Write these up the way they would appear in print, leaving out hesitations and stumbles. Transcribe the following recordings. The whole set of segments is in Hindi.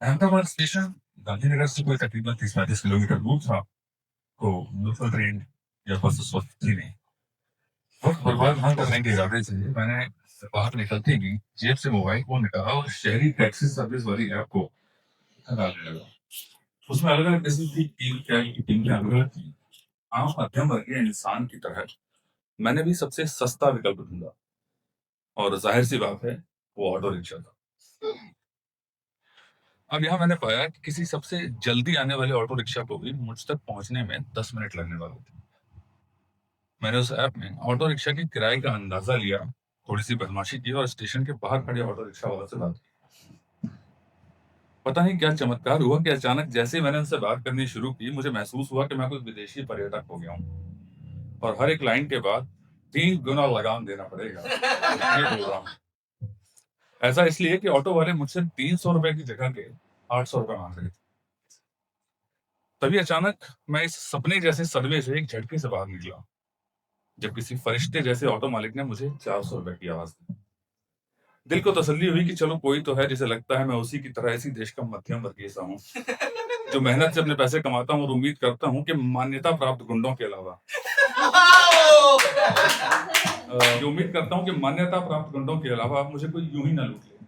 अहमदाबाद स्टेशन गांधीनगर से कोई तकरीबन 30-35 किलोमीटर दूर था। तो लोकल ट्रेन या बस उस वक्त थी नहीं। वक्त बर्बाद ना करने के इरादे से मैंने बाहर निकलते ही जेब से मोबाइल फोन निकाला और शहरी टैक्सी सर्विस वाली ऐप को डालने लगा। उसमें अलग अलग किस्म की कीमतें अलग अलग थी। आम मध्यम वर्गीय इंसान की तरह मैंने भी सबसे सस्ता विकल्प ढूंढा और जाहिर सी बात है वो ऑटो रिक्शा था। अब यहाँ मैंने पाया कि किसी सबसे जल्दी आने वाले ऑटो रिक्शा को भी मुझ तक पहुंचने में 10 मिनट लगने वाले थे। मैंने उस ऐप में ऑटो रिक्शा की किराए का अंदाजा लिया, थोड़ी सी बदमाशी की और स्टेशन के बाहर खड़े ऑटो रिक्शा वाला से बात की। पता नहीं क्या चमत्कार हुआ कि अचानक जैसे ही मैंने उनसे बात करनी शुरू की, मुझे महसूस हुआ कि मैं कोई विदेशी पर्यटक हो गया हूँ और हर एक लाइन के बाद 3 गुना लगान देना पड़ेगा। ये बोल रहा हूँ। ऐसा इसलिए कि ऑटो वाले मुझसे 300 रुपए की जगह के 800 रुपए मांग रहे थे। तभी अचानक मैं इस सपने जैसे सदमे से एक झटके से बाहर निकला, जब किसी फरिश्ते जैसे ऑटो मालिक ने मुझे 400 रुपए की आवाज दी। दिल को तसल्ली हुई कि चलो कोई तो है जिसे लगता है मैं उसी की तरह इसी देश का मध्यम वर्गीय सा हूँ, जो मेहनत से अपने पैसे कमाता हूँ और उम्मीद करता हूँ कि मान्यता प्राप्त गुंडों के अलावा जो उम्मीद करता हूँ कि मान्यता प्राप्त गुंडों के अलावा मुझे कोई यूं ही ना लूट ले,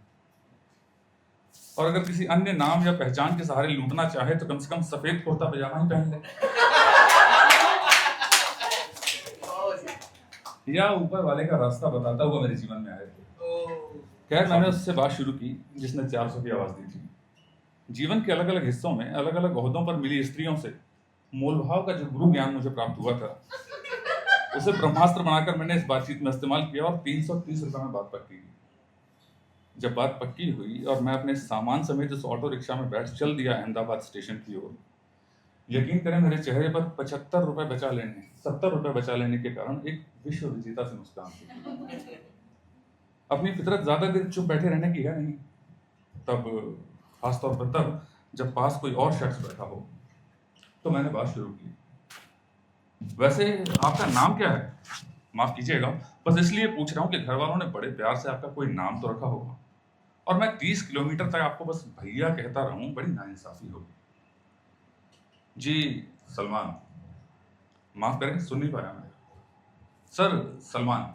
और अगर किसी अन्य नाम या पहचान के सहारे लूटना चाहे तो कम से कम सफेद कुर्ता पजामा ही पहन ले, या ऊपर वाले का रास्ता बताता हुआ मेरे जीवन में आए थे। खैर मैंने उससे बात शुरू की जिसने 400 की आवाज दी थी। जीवन के अलग अलग हिस्सों में अलग अलग ओहदों पर मिली स्त्रियों से मोलभाव का जो गुरु ज्ञान मुझे प्राप्त हुआ था, उसे ब्रह्मास्त्र बनाकर मैंने इस बातचीत में इस्तेमाल किया और 330 रुपए में बात पक्की की। जब बात पक्की हुई और मैं अपने सामान समेत उस ऑटो रिक्शा में बैठ चल दिया अहमदाबाद स्टेशन की ओर, यकीन करें मेरे चेहरे पर 70 रुपए बचा लेने के कारण एक विश्व विजेता से मुस्कान थी। अपनी फितरत ज्यादा देर चुप बैठे रहने की है नहीं, तब खासतौर पर तब जब पास कोई और शख्स बैठा हो, तो मैंने बात शुरू की। वैसे आपका नाम क्या है? माफ कीजिएगा, बस इसलिए पूछ रहा हूँ कि घर वालों ने बड़े प्यार से आपका कोई नाम तो रखा होगा, और मैं 30 किलोमीटर तक आपको बस भैया कहता रहूं, बड़ी नाइंसाफी होगी। जी, सलमान। माफ करें, सुन नहीं पाया मैं। सर, सलमान।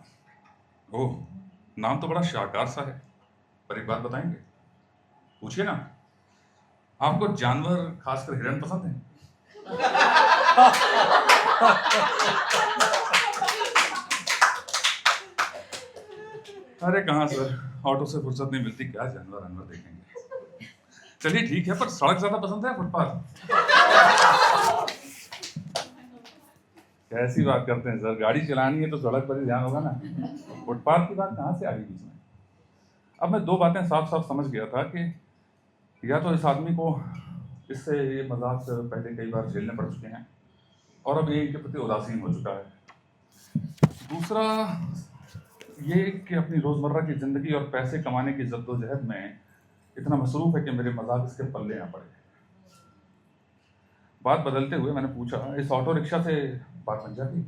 ओह, नाम तो बड़ा शानदार सा है, पर एक बात बताएंगे? पूछिए ना। आपको जानवर, खासकर हिरन पसंद है? अरे कहाँ सर, ऑटो से फुर्सत नहीं मिलती, क्या जानवर अनवर देखेंगे। चलिए ठीक है, पर सड़क ज्यादा पसंद है फुटपाथ? कैसी बात करते हैं सर, गाड़ी चलानी है तो सड़क पर ही ध्यान होगा ना, फुटपाथ की बात कहाँ से आ गई बीच में? अब मैं दो बातें साफ साफ समझ गया था कि या तो इस आदमी को इससे ये मजाक से पहले कई बार झेलने पड़ चुके हैं और अब ये इनके प्रति उदासीन हो चुका है। दूसरा ये कि अपनी रोजमर्रा की जिंदगी और पैसे कमाने की जद्दोजहद में इतना मसरूफ है कि मेरे मजाक इसके पल्ले ना पड़े। बात बदलते हुए मैंने पूछा, इस ऑटो रिक्शा से बात बन जाती?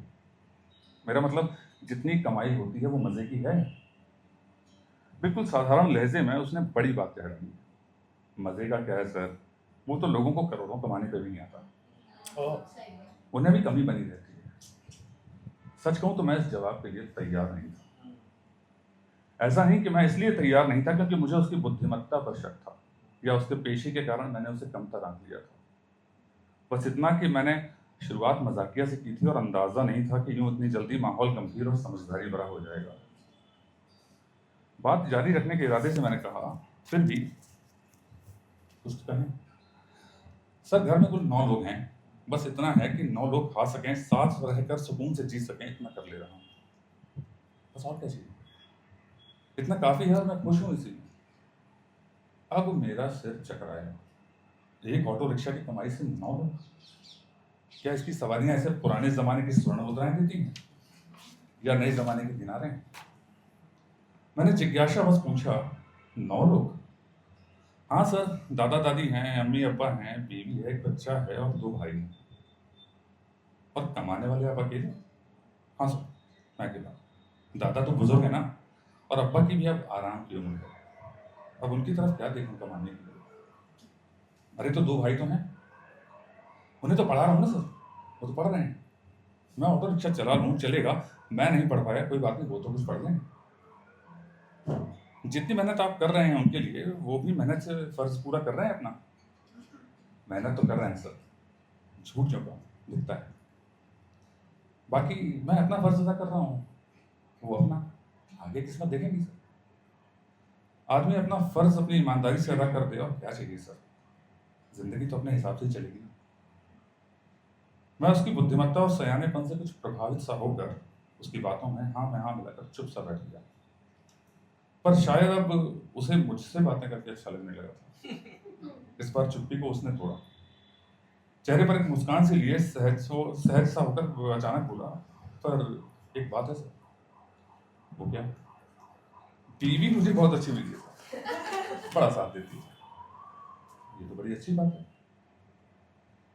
मेरा मतलब, जितनी कमाई होती है वो मजे की है? बिल्कुल साधारण लहजे में उसने बड़ी बात कह डाली। मजे का क्या है सर, वो तो लोगों को करोड़ों कमाने पे भी नहीं आता, उन्हें भी कमी बनी रहती है। सच कहूं तो मैं इस जवाब के लिए तैयार नहीं था। ऐसा नहीं कि मैं इसलिए तैयार नहीं था क्योंकि मुझे उसकी बुद्धिमत्ता पर शक था या उसके पेशे के कारण मैंने उसे कमतर आंक लिया था। बस इतना कि मैंने शुरुआत मजाकिया से की थी और अंदाजा नहीं था कि यूं इतनी जल्दी माहौल गंभीर और समझदारी भरा हो जाएगा। बात जारी रखने के इरादे से मैंने कहा, फिर भी कुछ तो कहें। सर, घर में कुल 9 लोग हैं, बस इतना है कि 9 लोग खा सकें, साथ रहकर सुकून से जी सकें, इतना कर ले रहा हूँ। बस और क्या चाहिए? इतना काफी है और मैं खुश हूँ इसी में। अब मेरा सिर चकराया। एक ऑटो रिक्शा की कमाई से 9 लोग? क्या इसकी सवारियां ऐसे पुराने जमाने की स्वर्ण मुद्राएं देती हैं या नए जमाने के दिनारे? मैंने जिज्ञासा बस पूछा, 9 लोग? हाँ सर, दादा दादी हैं, अम्मी अब्बा हैं, बीवी है, एक बच्चा है और 2 भाई हैं। और कमाने वाले आप अकेले? हाँ सर, मैं अकेला। दादा तो बुजुर्ग है ना, और अब्बा की भी अब आराम की उम्र है, अब उनकी तरफ क्या देखूं कमाने के लिए? अरे तो 2 भाई तो हैं, उन्हें तो पढ़ा रहा हूँ ना सर, वो तो पढ़ रहे हैं। मैं ऑटो रिक्शा चला लूँ चलेगा, मैं नहीं पढ़ पाया कोई बात नहीं, वो तो कुछ पढ़ लेंगे। जितनी मेहनत आप कर रहे हैं उनके लिए, वो भी मेहनत से फर्ज पूरा कर रहे हैं अपना। मेहनत तो कर रहे हैं सर, झूठ क्यों कहूँ, दिखता है। बाकी मैं अपना फर्ज अदा कर रहा हूँ, वो अपना, आगे किस्मत देखेंगी सर। आदमी अपना फर्ज अपनी ईमानदारी से अदा कर दे और क्या चाहिए सर, जिंदगी तो अपने हिसाब से चलेगी। मैं उसकी बुद्धिमत्ता और सयानेपन से कुछ प्रभावित सा होकर उसकी बातों में हाँ मिलाकर चुप सा बैठ गया। पर शायद अब उसे मुझसे बातें करके अच्छा लगने लगा था। इस बार चुप्पी को उसने तोड़ा, चेहरे पर एक मुस्कान से लिए सहज सा होकर अचानक बोला, पर एक बात है सर। वो क्या? टीवी मुझे बहुत अच्छी मिली है, बड़ा साथ देती है। ये तो बड़ी अच्छी बात है।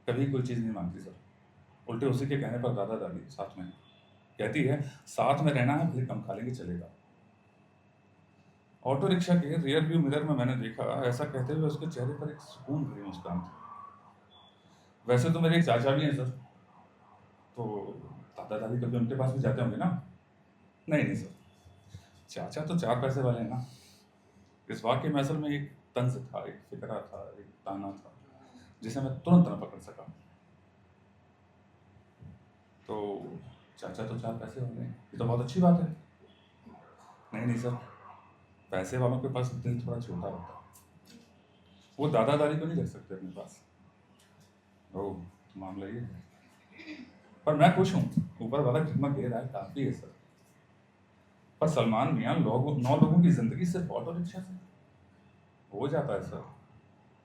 कभी कोई चीज नहीं मांगती सर, उल्टे उसी के कहने पर दादा दादी साथ में कहती है, साथ में रहना है, भले कम खा लेंगे चलेगा। ऑटो रिक्शा के रियर व्यू मिरर में मैंने देखा, ऐसा कहते हुए उसके चेहरे पर एक सुकून भरी मुस्कान थी। वैसे तो मेरे एक चाचा भी हैं सर, तो दादा दादी कभी उनके पास भी जाते होंगे ना? नहीं सर, चाचा तो 4 पैसे वाले हैं ना। इस वाक्य में असल में एक तंज था, एक फिक्रा था, एक ताना था, जिसे मैं तुरंत न पकड़ सका। तो चाचा तो 4 पैसे वाले हैं, ये तो बहुत अच्छी बात है। नहीं सर, पैसे वालों के पास दिल थोड़ा छोटा होता है, वो दादा दादी को नहीं रख सकते अपने पास। ओह, मामला ये है। पर मैं खुश हूँ, ऊपर वाला जितना दे रहा है काफी है सर। पर सलमान मियाँ 9 लोगों की जिंदगी सिर्फ ऑटो रिक्शा से हो जाता है सर।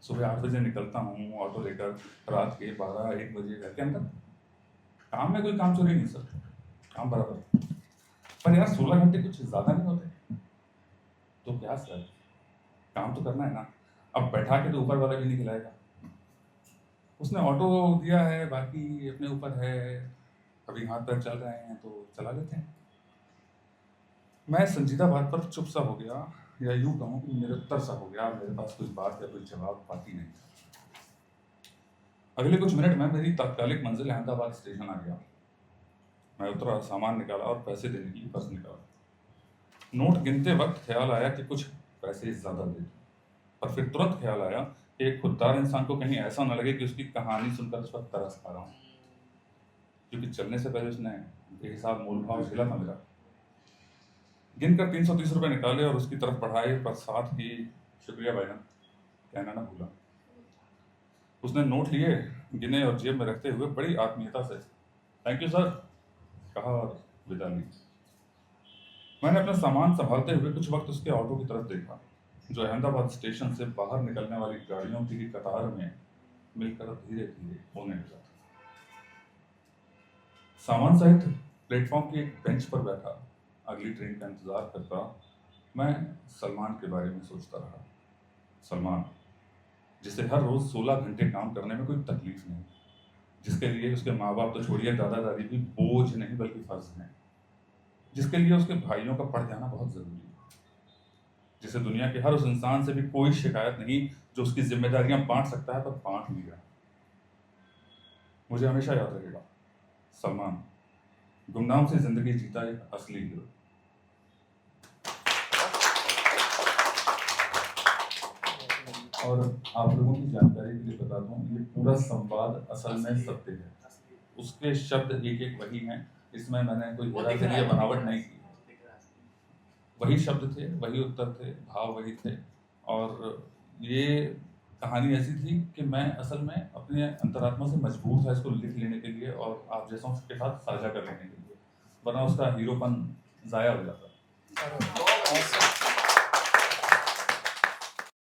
सुबह 8 बजे निकलता हूँ ऑटो लेकर, रात के 12-1 बजे घर के अंदर। काम में कोई काम चोरी नहीं सर, काम बराबर। पर यार 16 घंटे कुछ ज्यादा नहीं होते? तो क्या सर, काम तो करना है ना। अब बैठा के तो ऊपर वाला भी नहीं खिलाएगा। उसने ऑटो दिया है, बाकी अपने ऊपर है। अभी हाथ पैर चल रहे हैं तो चला लेते हैं। मैं संजीदा बात पर चुप सा हो गया, या यूं कहूं कि निरुत्तर सा हो गया। मेरे पास कुछ बात या कोई जवाब बाकी नहीं था। अगले कुछ मिनट में मेरी तात्कालिक मंजिल अहमदाबाद स्टेशन आ गया। मैं उतरा, सामान निकाला और पैसे देने के लिए पर्स निकाला। नोट गिनते वक्त ख्याल आया कि कुछ पैसे ज्यादा दे दूं, पर फिर तुरंत ख्याल आया कि एक खुददार इंसान को कहीं ऐसा न लगे कि उसकी कहानी सुनकर उस पर तरस खा रहा हूं, क्योंकि चलने से पहले उसने बेहिसाब मोल भाव झेला था मेरा। गिनकर 330 रुपए निकाले और उसकी तरफ बढ़ाए, पर साथ ही शुक्रिया भाईजान कहना ना भूला। उसने नोट लिए, गिने और जेब में रखते हुए बड़ी आत्मीयता से थैंक यू सर कहा और विदा ली। मैंने अपना सामान संभालते हुए कुछ वक्त उसके ऑटो की तरफ देखा, जो अहमदाबाद स्टेशन से बाहर निकलने वाली गाड़ियों की कतार में मिलकर धीरे धीरे होने लगा था। सामान सहित प्लेटफॉर्म की एक बेंच पर बैठा अगली ट्रेन का इंतजार करता मैं सलमान के बारे में सोचता रहा। सलमान, जिसे हर रोज 16 घंटे काम करने में कोई तकलीफ नहीं, जिसके लिए उसके माँ बाप तो छोड़िए दादा दादी भी बोझ नहीं बल्कि फर्ज है, जिसके लिए उसके भाइयों का पढ़ जाना बहुत जरूरी है, जिसे दुनिया के हर उस इंसान से भी कोई शिकायत नहीं जो उसकी जिम्मेदारियां बांट सकता है पर बांट नहीं रहा। मुझे हमेशा याद रहेगा, सलमान गुमनाम से जिंदगी जीता एक असली हीरो। और आप लोगों की जानकारी के लिए बता दूं, ये पूरा संवाद असल में सत्य है। उसके शब्द एक एक वही हैं, इसमें मैंने कोई हेरा बनावट नहीं की। वही शब्द थे, वही उत्तर थे, भाव वही थे। और ये कहानी ऐसी थी कि मैं असल में अपने अंतरात्मा से मजबूर था इसको लिख लेने के लिए और आप जैसों के साथ साझा कर लेने के लिए, वरना उसका हीरोपन जाया हो जाता।